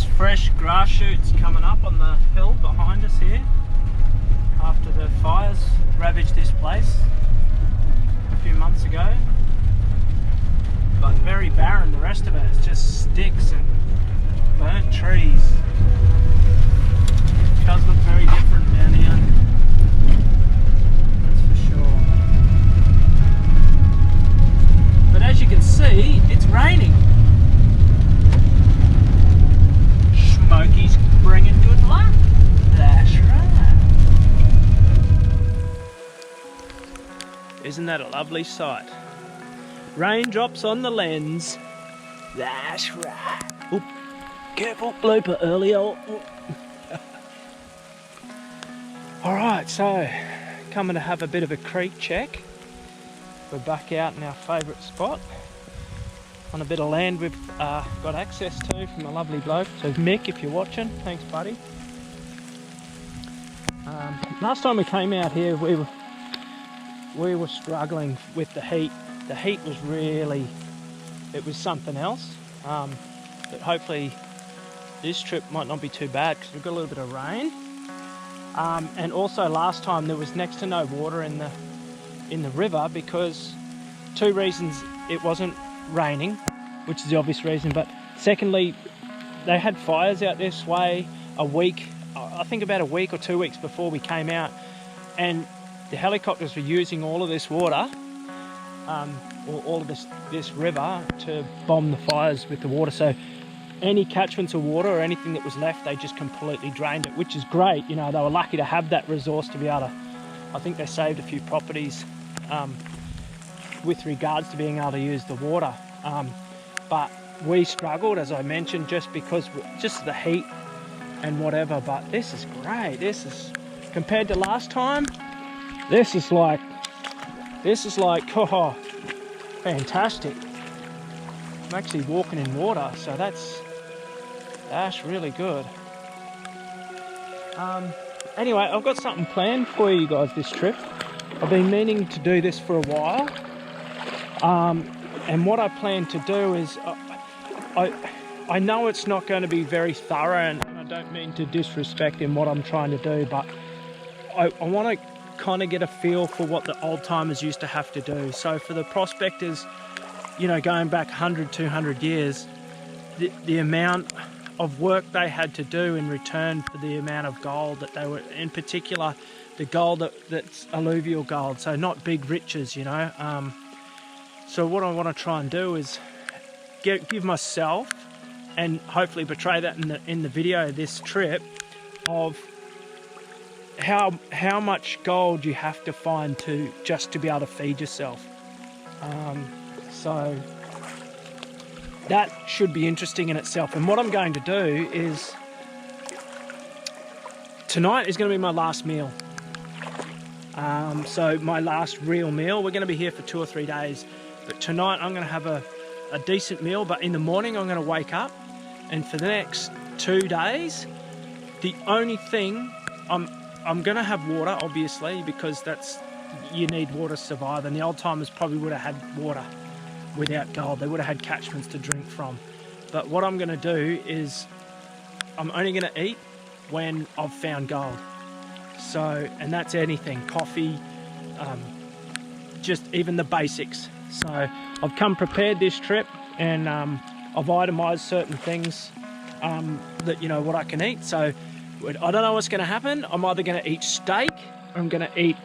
just fresh grass shoots coming up on the hill behind us here after the fires ravaged this place a few months ago. But very barren, the rest of it is just sticks and burnt trees. It does look very different down here, that's for sure. But as you can see, it's raining. Smokey's bringing good luck. That's right. Isn't that a lovely sight? Raindrops on the lens. That's right. Oop. Careful, blooper earlier. Alright, so coming to have a bit of a creek check. We're back out in our favourite spot on a bit of land we've got access to from a lovely bloke. So Mick, if you're watching, thanks buddy. Last time we came out here we were struggling with the heat. The heat was really, it was something else. But hopefully this trip might not be too bad because we've got a little bit of rain. And also last time there was next to no water in the river because two reasons: it wasn't raining, which is the obvious reason, but secondly, they had fires out this way a week, I think about a week or 2 weeks before we came out, and the helicopters were using all of this water, or all of this river to bomb the fires with the water. So any catchments of water or anything that was left, they just completely drained it, which is great. You know, they were lucky to have that resource to be able to, I think they saved a few properties with regards to being able to use the water. But we struggled, as I mentioned, just because, just the heat and whatever. But this is great. This is, compared to last time, this is like, oh, fantastic. I'm actually walking in water, so that's really good. Anyway, I've got something planned for you guys this trip. I've been meaning to do this for a while. And what I plan to do is, I know it's not going to be very thorough, and I don't mean to disrespect in what I'm trying to do, but I want to kind of get a feel for what the old timers used to have to do. So for the prospectors, you know, going back 100, 200 years, the amount of work they had to do in return for the amount of gold that they were, in particular, the gold that's alluvial gold, so not big riches, you know. So what I want to try and do is give myself, and hopefully portray that in the video of this trip, of how much gold you have to find just to be able to feed yourself. So that should be interesting in itself. And what I'm going to do is, tonight is going to be my last meal. So my last real meal. We're going to be here for 2 or 3 days, but tonight I'm going to have a decent meal. But in the morning I'm going to wake up, and for the next 2 days, the only thing, I'm going to have water, obviously, because you need water to survive, and the old timers probably would have had water without gold. They would have had catchments to drink from. But what I'm going to do is, I'm only going to eat when I've found gold. So, and that's anything, coffee, just even the basics. So I've come prepared this trip, and I've itemised certain things that, you know, what I can eat. So I don't know what's going to happen. I'm either going to eat steak or I'm going to eat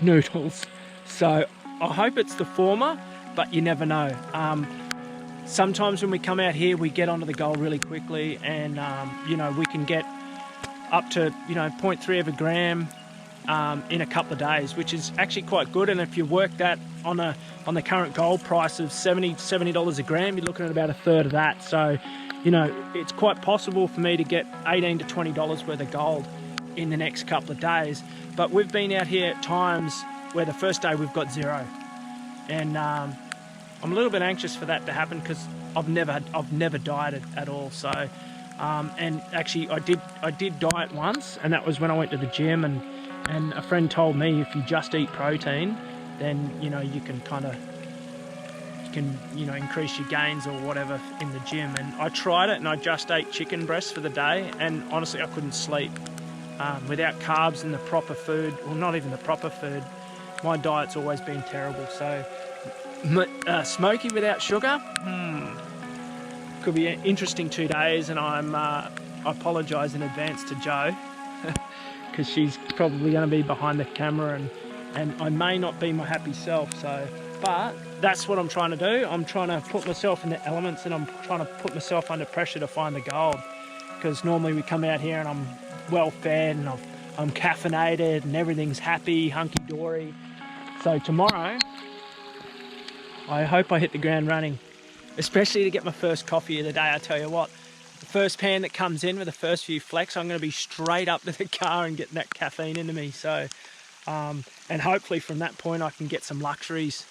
noodles. So I hope it's the former, but you never know. Sometimes when we come out here, we get onto the gold really quickly, and you know, we can get up to, you know, 0.3 of a gram in a couple of days, which is actually quite good. And if you work that on the current gold price of $70 a gram, you're looking at about a third of that. So, you know, it's quite possible for me to get $18 to $20 worth of gold in the next couple of days. But we've been out here at times where the first day we've got zero, and I'm a little bit anxious for that to happen, because I've never dieted at all. So and actually I did diet once, and that was when I went to the gym, and a friend told me if you just eat protein, then, you know, you can kind of can, you know, increase your gains or whatever in the gym. And I tried it, and I just ate chicken breast for the day, and honestly I couldn't sleep. Without carbs and the proper food, well, not even the proper food, my diet's always been terrible. So Smokey without sugar, could be an interesting 2 days. And I apologise in advance to Jo because she's probably going to be behind the camera, and I may not be my happy self. So, but that's what I'm trying to do. I'm trying to put myself in the elements, and I'm trying to put myself under pressure to find the gold, because normally we come out here and I'm well fed and I'm caffeinated and everything's happy, hunky-dory. So tomorrow, I hope I hit the ground running, especially to get my first coffee of the day. I tell you what, the first pan that comes in with the first few flecks, I'm going to be straight up to the car and getting that caffeine into me. So, and hopefully from that point I can get some luxuries,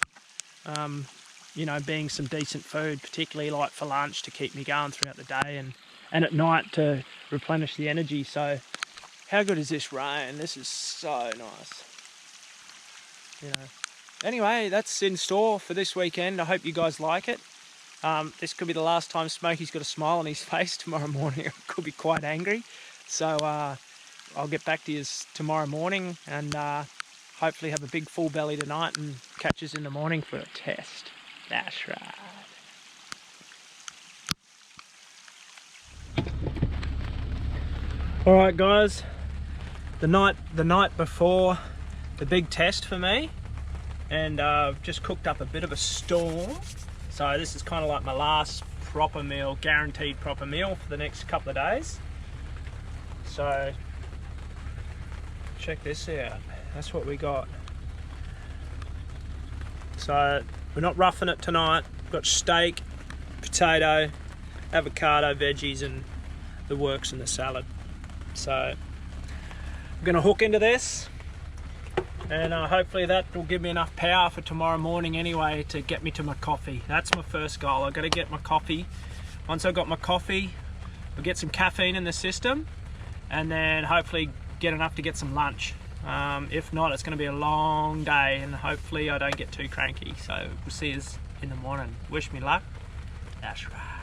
you know, being some decent food, particularly like for lunch to keep me going throughout the day, and at night to replenish the energy. So how good is this rain? This is so nice. You know. Anyway, that's in store for this weekend. I hope you guys like it. This could be the last time Smokey's got a smile on his face. Tomorrow morning I could be quite angry. So I'll get back to you tomorrow morning, and hopefully have a big full belly tonight and catch us in the morning for a test. That's right. Alright guys, the night before the big test for me, and I've just cooked up a bit of a storm. So this is kind of like my last proper meal, guaranteed proper meal for the next couple of days. So check this out, that's what we got. So we're not roughing it tonight. We've got steak, potato, avocado, veggies, and the works in the salad. So I'm going to hook into this, and hopefully that will give me enough power for tomorrow morning anyway to get me to my coffee. That's my first goal. I've got to get my coffee. Once I've got my coffee, I'll get some caffeine in the system, and then hopefully get enough to get some lunch. If not, it's going to be a long day, and hopefully I don't get too cranky. So we'll see you in the morning. Wish me luck. That's right.